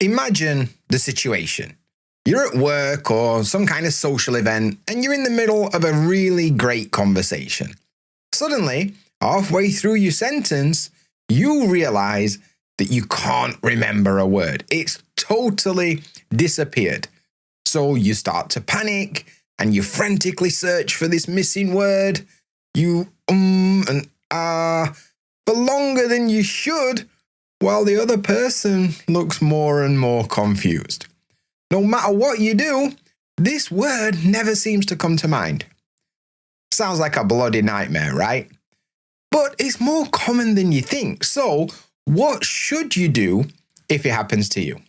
Imagine the situation. You're at work or some kind of social event and you're in the middle of a really great conversation. Suddenly, halfway through your sentence, you realize that you can't remember a word. It's totally disappeared. So you start to panic and you frantically search for this missing word. You and ah for longer than you should, while the other person looks more and more confused. No matter what you do, this word never seems to come to mind. Sounds like a bloody nightmare, right? But it's more common than you think. So, what should you do if it happens to you?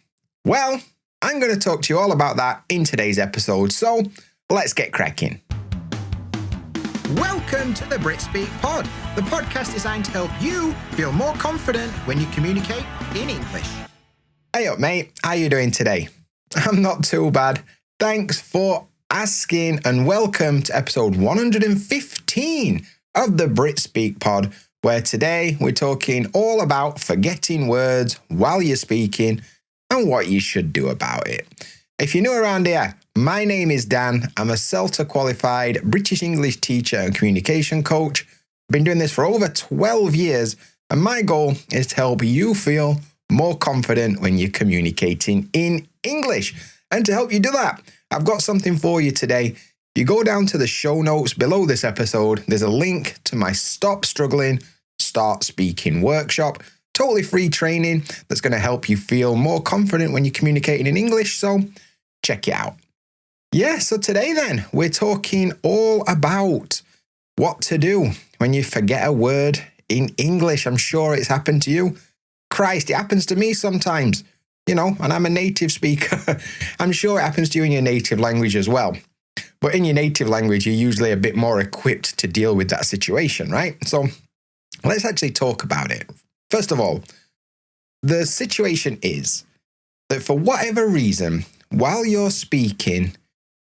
Well, I'm going to talk to you all about that in today's episode. So, let's get cracking. Welcome to the BritSpeakPod, the podcast designed to help you feel more confident when you communicate in English. Hey up, mate. How you doing today? I'm not too bad. Thanks for asking and welcome to episode 115 of the BritSpeakPod, where today we're talking all about forgetting words while you're speaking and what you should do about it. If you're new around here, my name is Dan. I'm a CELTA qualified British English teacher and communication coach. I've been doing this for over 12 years, and my goal is to help you feel more confident when you're communicating in English. And to help you do that, I've got something for you today. If you go down to the show notes below this episode, there's a link to my Stop Struggling, Start Speaking workshop. Totally free training that's going to help you feel more confident when you're communicating in English. So check it out. Yeah, so today then, we're talking all about what to do when you forget a word in English. I'm sure it's happened to you. Christ, it happens to me sometimes, and I'm a native speaker. I'm sure it happens to you in your native language as well. But in your native language, you're usually a bit more equipped to deal with that situation, right? So let's actually talk about it. First of all, the situation is that for whatever reason, while you're speaking,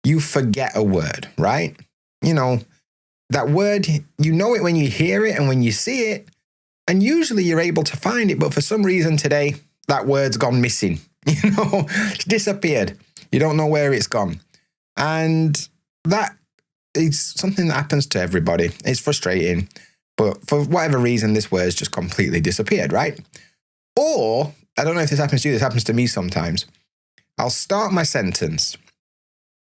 you forget a word, right? That word, you know it when you hear it and when you see it, and usually you're able to find it, but for some reason today, that word's gone missing. It's disappeared. You don't know where it's gone. And that is something that happens to everybody. It's frustrating, but for whatever reason, this word's just completely disappeared, right? Or, I don't know if this happens to you, this happens to me sometimes. I'll start my sentence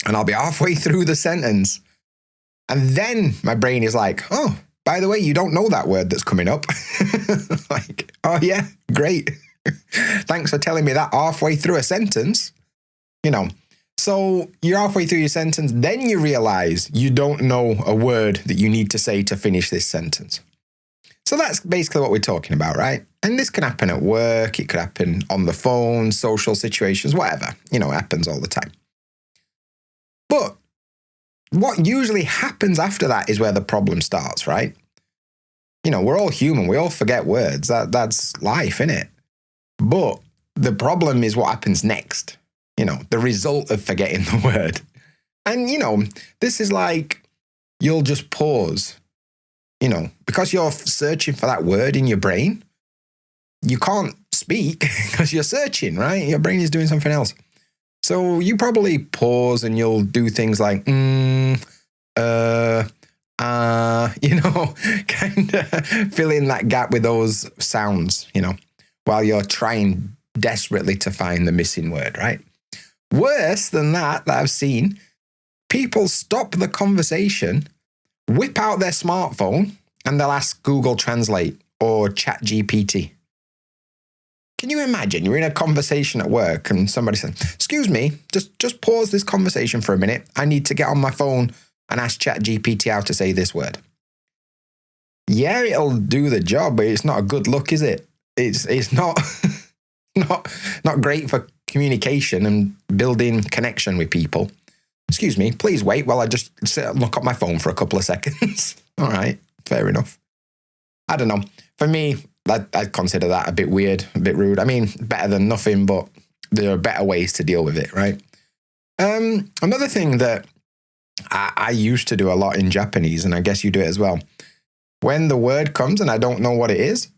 and I'll be halfway through the sentence. And then my brain is like, oh, by the way, you don't know that word that's coming up. Like, oh yeah, great. Thanks for telling me that halfway through a sentence. So you're halfway through your sentence, then you realize you don't know a word that you need to say to finish this sentence. So that's basically what we're talking about, right? And this can happen at work, it could happen on the phone, social situations, whatever. It happens all the time. But what usually happens after that is where the problem starts, right? We're all human. We all forget words. That's life, innit? But the problem is what happens next. The result of forgetting the word. And, this is like you'll just pause, because you're searching for that word in your brain. You can't speak because you're searching, right? Your brain is doing something else. So you probably pause and you'll do things like, kind of fill in that gap with those sounds, while you're trying desperately to find the missing word, right? Worse than that I've seen, people stop the conversation, whip out their smartphone, and they'll ask Google Translate or ChatGPT. Can you imagine you're in a conversation at work and somebody says, excuse me, just pause this conversation for a minute. I need to get on my phone and ask ChatGPT how to say this word. Yeah, it'll do the job, but it's not a good look, is it? It's not not great for communication and building connection with people. Excuse me, please wait while I just look at my phone for a couple of seconds. All right, fair enough. I don't know. For me, I'd consider that a bit weird, a bit rude. I mean, better than nothing, but there are better ways to deal with it, right? Another thing that I used to do a lot in Japanese, and I guess you do it as well. When the word comes and I don't know what it is,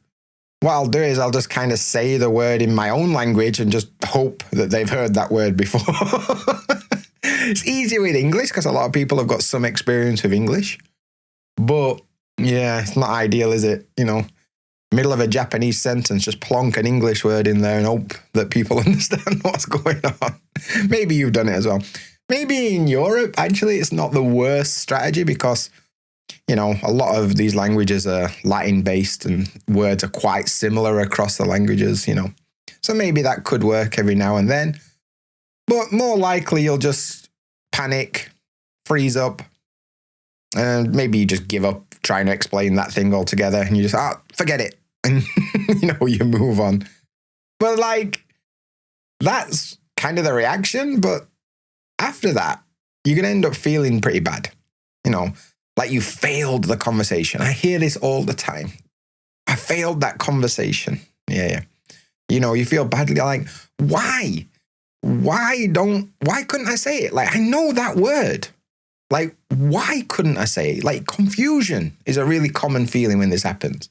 what I'll do is I'll just kind of say the word in my own language and just hope that they've heard that word before. It's easier with English because a lot of people have got some experience with English. But yeah, it's not ideal, is it? Middle of a Japanese sentence, just plonk an English word in there and hope that people understand what's going on. Maybe you've done it as well. Maybe in Europe, actually, it's not the worst strategy because, a lot of these languages are Latin-based and words are quite similar across the languages, So maybe that could work every now and then. But more likely, you'll just panic, freeze up, and maybe you just give up trying to explain that thing altogether and you just, forget it. And, you move on. But that's kind of the reaction. But after that, you're going to end up feeling pretty bad. Like you failed the conversation. I hear this all the time. I failed that conversation. Yeah. You feel badly like, why? Why couldn't I say it? I know that word. Why couldn't I say it? Confusion is a really common feeling when this happens.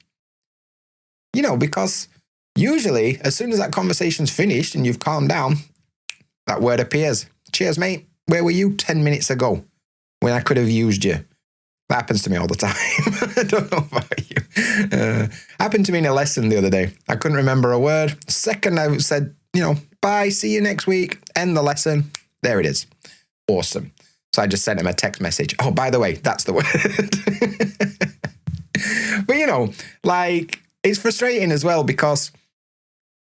Because usually as soon as that conversation's finished and you've calmed down, that word appears. Cheers, mate. Where were you 10 minutes ago when I could have used you? That happens to me all the time. I don't know about you. Happened to me in a lesson the other day. I couldn't remember a word. Second I said, bye, see you next week. End the lesson. There it is. Awesome. So I just sent him a text message. Oh, by the way, that's the word. But, it's frustrating as well because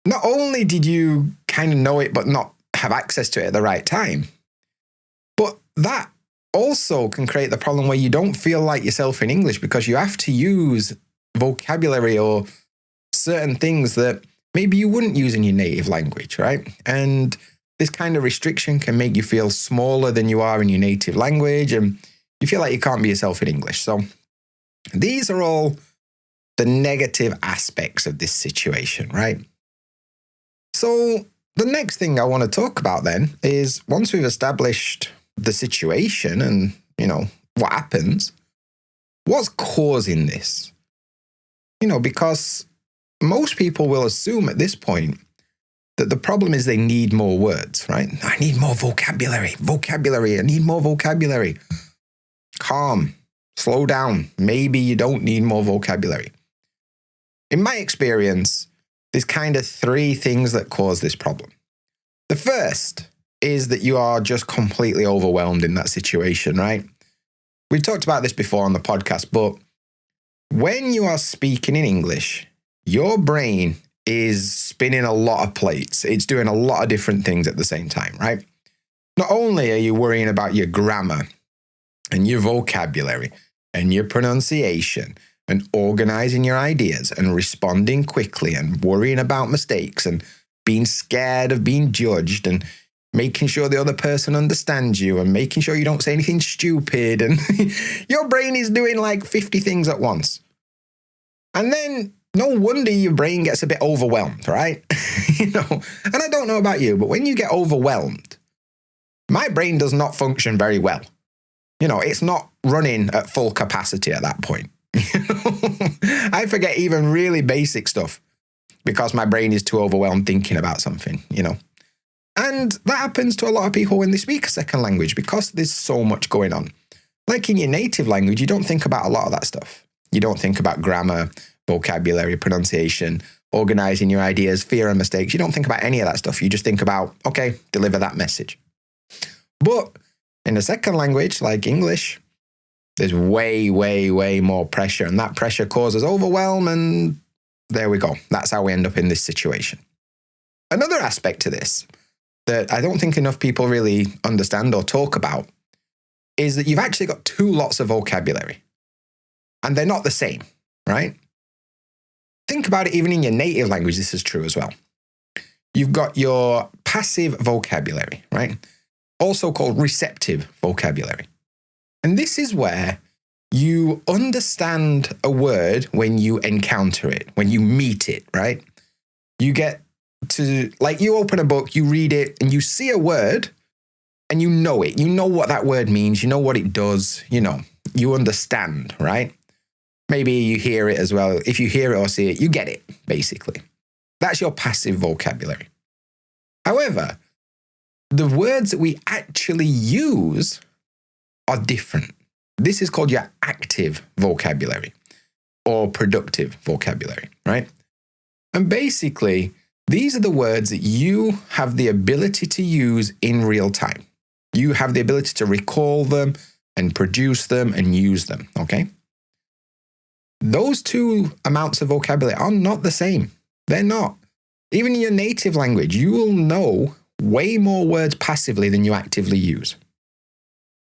not only did you kind of know it but not have access to it at the right time, but that also can create the problem where you don't feel like yourself in English because you have to use vocabulary or certain things that maybe you wouldn't use in your native language, right? And this kind of restriction can make you feel smaller than you are in your native language and you feel like you can't be yourself in English. So these are all the negative aspects of this situation, right? So the next thing I want to talk about then is once we've established the situation and, what happens, what's causing this? Because most people will assume at this point that the problem is they need more words, right? I need more vocabulary, I need more vocabulary. Calm, slow down. Maybe you don't need more vocabulary. In my experience, there's kind of three things that cause this problem. The first is that you are just completely overwhelmed in that situation, right? We've talked about this before on the podcast, but when you are speaking in English, your brain is spinning a lot of plates. It's doing a lot of different things at the same time, right? Not only are you worrying about your grammar and your vocabulary and your pronunciation and organizing your ideas and responding quickly and worrying about mistakes and being scared of being judged and making sure the other person understands you and making sure you don't say anything stupid. And your brain is doing 50 things at once. And then no wonder your brain gets a bit overwhelmed, right? And I don't know about you, but when you get overwhelmed, my brain does not function very well. It's not running at full capacity at that point. I forget even really basic stuff because my brain is too overwhelmed thinking about something, And that happens to a lot of people when they speak a second language because there's so much going on. Like in your native language, you don't think about a lot of that stuff. You don't think about grammar, vocabulary, pronunciation, organizing your ideas, fear and mistakes. You don't think about any of that stuff. You just think about, okay, deliver that message. But in a second language like English, there's way, way, way more pressure. And that pressure causes overwhelm. And there we go. That's how we end up in this situation. Another aspect to this that I don't think enough people really understand or talk about is that you've actually got two lots of vocabulary. And they're not the same, right? Think about it, even in your native language, this is true as well. You've got your passive vocabulary, right? Also called receptive vocabulary. And this is where you understand a word when you encounter it, when you meet it, right? You get to, you open a book, you read it, and you see a word, and you know it. You know what that word means. You know what it does. You understand, right? Maybe you hear it as well. If you hear it or see it, you get it, basically. That's your passive vocabulary. However, the words that we actually use are different. This is called your active vocabulary or productive vocabulary, right? And basically, these are the words that you have the ability to use in real time. You have the ability to recall them and produce them and use them, okay? Those two amounts of vocabulary are not the same. They're not. Even in your native language, you will know way more words passively than you actively use.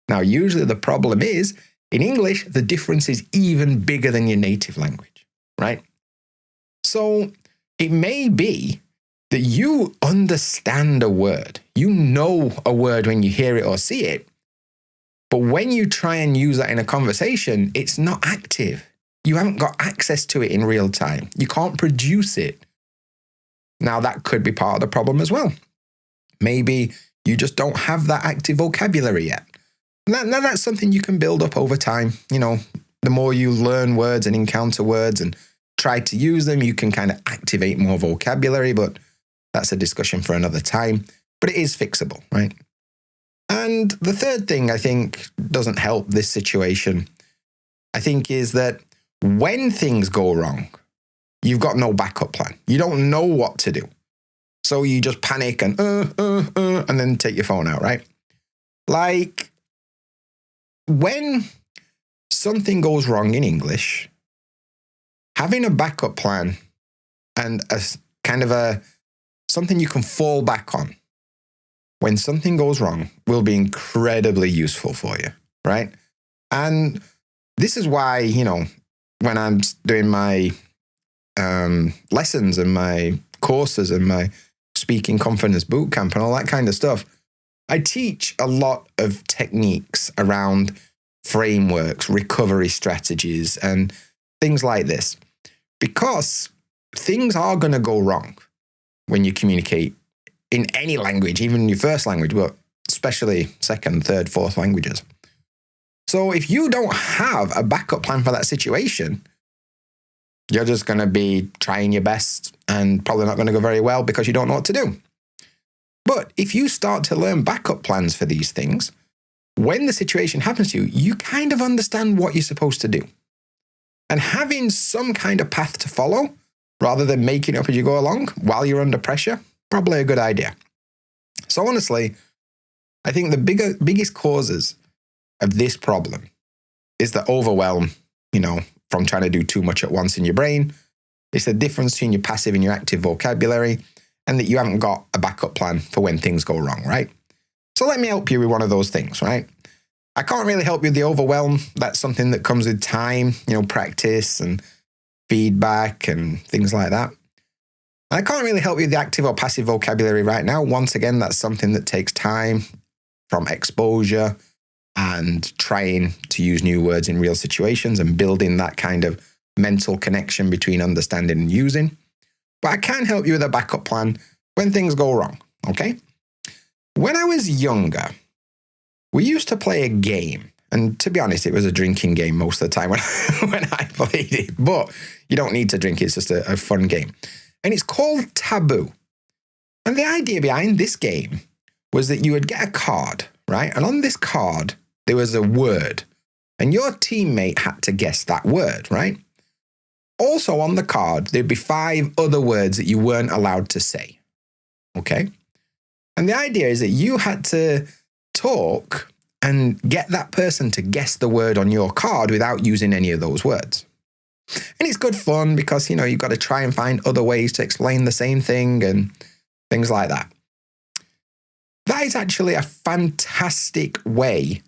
Now, usually the problem is, in English, the difference is even bigger than your native language, right? So it may be that you understand a word. You know a word when you hear it or see it. But when you try and use that in a conversation, it's not active. You haven't got access to it in real time. You can't produce it. Now, that could be part of the problem as well. Maybe you just don't have that active vocabulary yet. Now, that's something you can build up over time. You know, the more you learn words and encounter words and try to use them, you can kind of activate more vocabulary, but that's a discussion for another time. But it is fixable, right? And the third thing I think doesn't help this situation, I think, is that when things go wrong, you've got no backup plan. You don't know what to do. So you just panic and then take your phone out, right? Like, when something goes wrong in English, having a backup plan and a kind of something you can fall back on when something goes wrong will be incredibly useful for you, right? And this is why, you know, when I'm doing my lessons and my courses and my speaking confidence bootcamp and all that kind of stuff, I teach a lot of techniques around frameworks, recovery strategies, and things like this. Because things are going to go wrong when you communicate in any language, even in your first language, but especially second, third, fourth languages. So if you don't have a backup plan for that situation, you're just going to be trying your best and probably not going to go very well because you don't know what to do. But if you start to learn backup plans for these things, when the situation happens to you, you kind of understand what you're supposed to do. And having some kind of path to follow, rather than making it up as you go along while you're under pressure, probably a good idea. So honestly, I think the biggest causes of this problem is the overwhelm, you know, from trying to do too much at once in your brain. It's the difference between your passive and your active vocabulary, and that you haven't got a backup plan for when things go wrong, right? So let me help you with one of those things, right? I can't really help you with the overwhelm. That's something that comes with time, you know, practice and feedback and things like that. I can't really help you with the active or passive vocabulary right now. Once again, that's something that takes time from exposure and trying to use new words in real situations and building that kind of mental connection between understanding and using. But I can help you with a backup plan when things go wrong, okay? When I was younger, we used to play a game. And to be honest, it was a drinking game most of the time when I played it. But you don't need to drink, it's just a fun game. And it's called Taboo. And the idea behind this game was that you would get a card, right? And on this card, there was a word. And your teammate had to guess that word, right? Also on the card, there'd be 5 other words that you weren't allowed to say, okay? And the idea is that you had to talk and get that person to guess the word on your card without using any of those words. And it's good fun because, you know, you've got to try and find other ways to explain the same thing and things like that. That is actually a fantastic way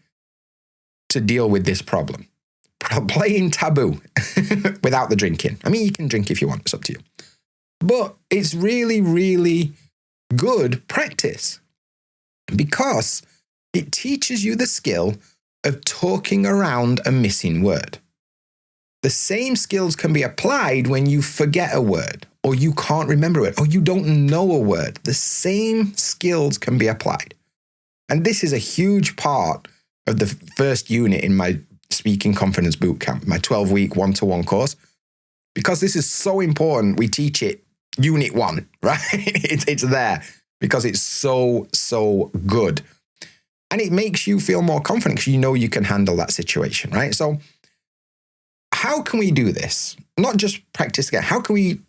to deal with this problem. Playing Taboo without the drinking. I mean, you can drink if you want, it's up to you. But it's really, really good practice because it teaches you the skill of talking around a missing word. The same skills can be applied when you forget a word or you can't remember it or you don't know a word. The same skills can be applied. And this is a huge part of the first unit in my Speaking Confidence Bootcamp, my 12-week one-to-one course. Because this is so important, we teach it Unit 1, right? It's there because it's so good. And it makes you feel more confident because you know you can handle that situation, right? So how can we do this? Not just practice again. How can we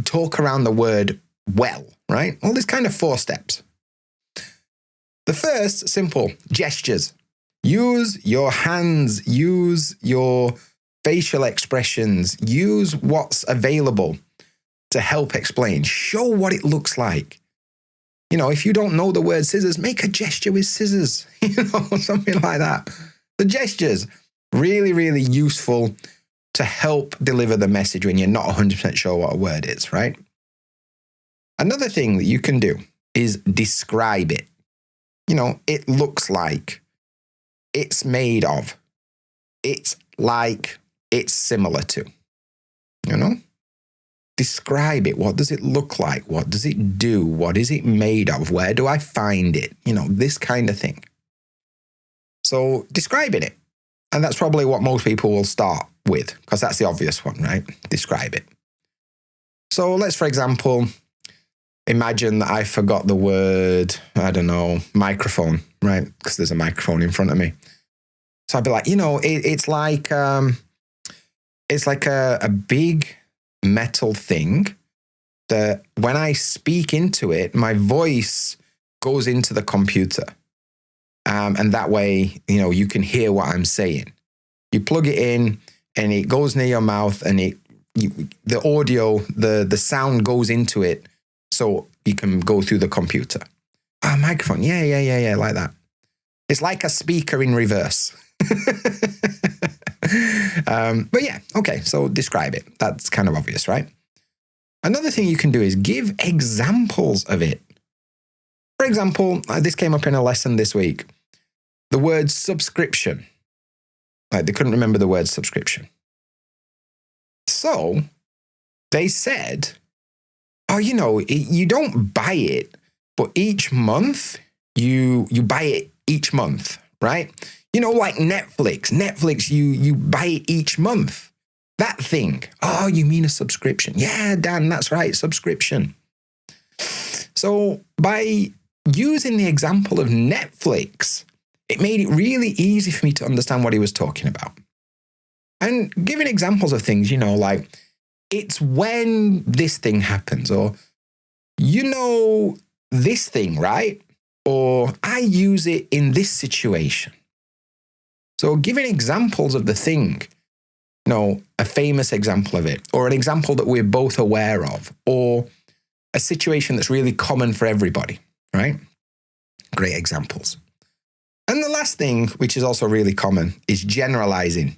talk around the word well, right? Well, there's kind of 4 steps. The first, simple, gestures. Use your hands, use your facial expressions, use what's available to help explain. Show what it looks like. You know, if you don't know the word scissors, make a gesture with scissors, something like that. The gestures, really, really useful to help deliver the message when you're not 100% sure what a word is, right? Another thing that you can do is describe it. You know, it looks like, it's made of, it's like, it's similar to, Describe it. What does it look like? What does it do? What is it made of? Where do I find it? This kind of thing. So describing it. And that's probably what most people will start with because that's the obvious one, right? Describe it. So let's, for example, imagine that I forgot the word, I don't know, microphone, right? Because there's a microphone in front of me. So I'd be like, it's like a big metal thing that when I speak into it, my voice goes into the computer. And that way, you can hear what I'm saying. You plug it in and it goes near your mouth and the audio, the sound goes into it so you can go through the computer. Microphone. Yeah, like that. It's like a speaker in reverse. But yeah, okay, so describe it. That's kind of obvious, right? Another thing you can do is give examples of it. For example, this came up in a lesson this week. The word subscription. Like they couldn't remember the word subscription. So they said, you don't buy it, but each month you buy it each month, right? Like Netflix. Netflix, you buy it each month. That thing. Oh, you mean a subscription? Yeah, Dan, that's right, subscription. So by using the example of Netflix, it made it really easy for me to understand what he was talking about. And giving examples of things, like it's when this thing happens, or this thing, right? Or I use it in this situation. So giving examples of the thing, a famous example of it, or an example that we're both aware of, or a situation that's really common for everybody, right? Great examples. And the last thing, which is also really common, is generalizing.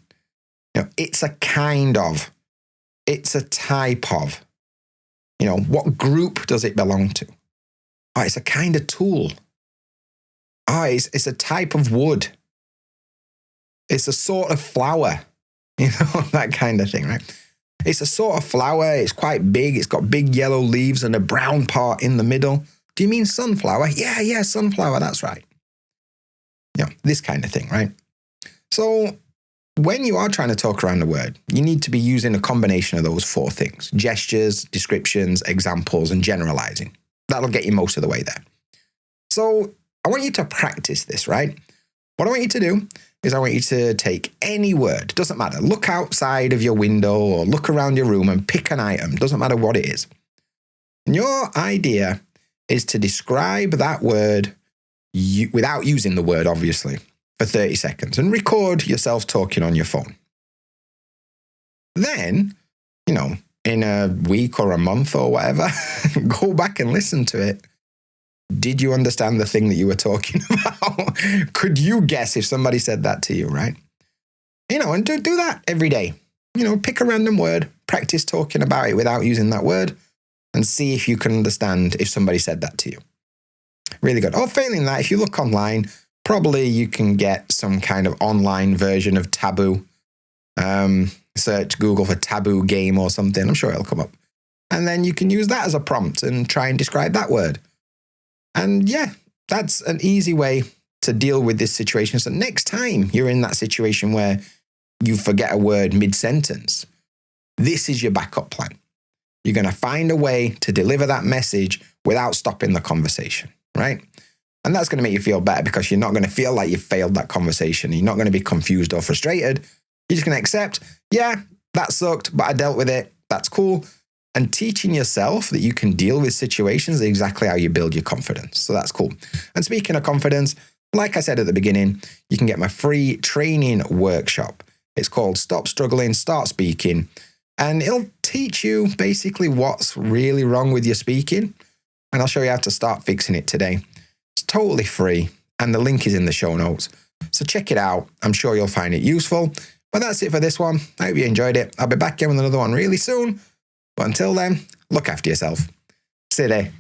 It's a kind of, it's a type of, what group does it belong to? Oh, it's a kind of tool. Oh, it's a type of wood. It's a sort of flower, that kind of thing, right? It's a sort of flower. It's quite big. It's got big yellow leaves and a brown part in the middle. Do you mean sunflower? Yeah, sunflower. That's right. This kind of thing, right? So when you are trying to talk around the word, you need to be using a combination of those 4 things: gestures, descriptions, examples, and generalizing. That'll get you most of the way there. So I want you to practice this, right? What I want you to do is I want you to take any word, doesn't matter. Look outside of your window or look around your room and pick an item, doesn't matter what it is. And your idea is to describe that word without using the word, obviously, for 30 seconds and record yourself talking on your phone. Then, in a week or a month or whatever, go back and listen to it. Did you understand the thing that you were talking about? Could you guess if somebody said that to you, right? And do that every day. Pick a random word, practice talking about it without using that word, and see if you can understand if somebody said that to you. Really good. Or failing that, if you look online, probably you can get some kind of online version of Taboo. Search Google for Taboo game or something. I'm sure it'll come up. And then you can use that as a prompt and try and describe that word. And yeah, that's an easy way to deal with this situation. So next time you're in that situation where you forget a word mid-sentence, this is your backup plan. You're going to find a way to deliver that message without stopping the conversation, right? And that's going to make you feel better because you're not going to feel like you've failed that conversation. You're not going to be confused or frustrated. You're just going to accept, yeah, that sucked, but I dealt with it. That's cool. And teaching yourself that you can deal with situations is exactly how you build your confidence. So that's cool. And speaking of confidence, like I said at the beginning, you can get my free training workshop. It's called Stop Struggling, Start Speaking. And it'll teach you basically what's really wrong with your speaking. And I'll show you how to start fixing it today. It's totally free. And the link is in the show notes. So check it out. I'm sure you'll find it useful. But that's it for this one. I hope you enjoyed it. I'll be back again with another one really soon. But until then, look after yourself. See you there.